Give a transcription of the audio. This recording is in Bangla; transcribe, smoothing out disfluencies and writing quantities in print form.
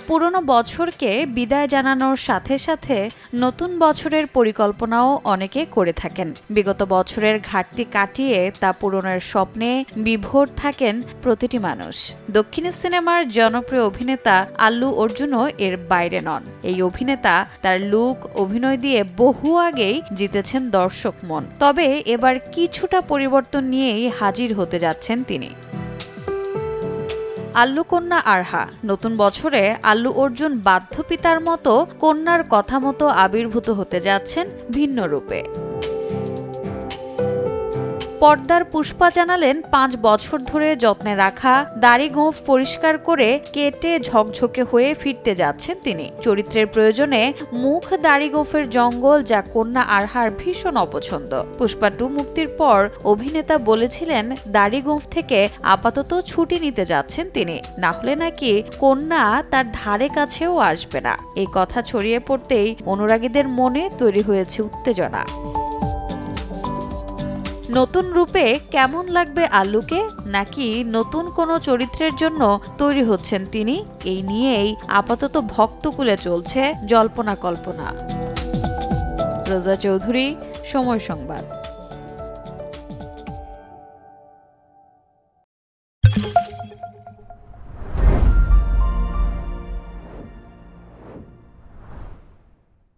পুরনো বছরকে বিদায় জানানোর সাথে সাথে নতুন বছরের পরিকল্পনাও অনেকে করে থাকেন। বিগত বছরের ঘাটতি কাটিয়ে তা পূরণের স্বপ্নে বিভোর থাকেন প্রতিটি মানুষ। দক্ষিণী সিনেমার জনপ্রিয় অভিনেতা আল্লু অর্জুনও এর বাইরে নন। এই অভিনেতা তার লুক, অভিনয় দিয়ে বহু আগেই জিতেছেন দর্শক মন। তবে এবার কিছুটা পরিবর্তন নিয়েই হাজির হতে যাচ্ছেন তিনি। আল্লু কন্যা আরহা। নতুন বছরে আল্লু অর্জুন বাধ্য পিতার মতো কন্যার কথা মতো আবির্ভূত হতে যাচ্ছেন ভিন্ন রূপে। পর্দার পুষ্পা জানালেন ৫ বছর ধরে যত্নে রাখা দাড়ি গোঁফ পরিষ্কার করে কেটে ঝকঝকে হয়ে ফিরতে যাচ্ছেন তিনি। চরিত্রের প্রয়োজনে মুখ দাড়ি গোঁফের জঙ্গল, যা কন্যা আরহার ভীষণ অপছন্দ। পুষ্পা 2 মুক্তির পর অভিনেতা বলেছিলেন দাড়ি গোঁফ থেকে আপাতত ছুটি নিতে যাচ্ছেন তিনি, না হলে নাকি কন্যা তার ধারে কাছেও আসবে না। এই কথা ছড়িয়ে পড়তেই অনুরাগীদের মনে তৈরি হয়েছে উত্তেজনা। নতুন রূপে কেমন লাগবে আল্লুকে, নাকি নতুন কোনো চরিত্রের জন্য তৈরি হচ্ছেন তিনি, এই নিয়েই আপাতত ভক্তকুলে চলছে জল্পনা কল্পনা। রোজা চৌধুরী, সময় সংবাদ।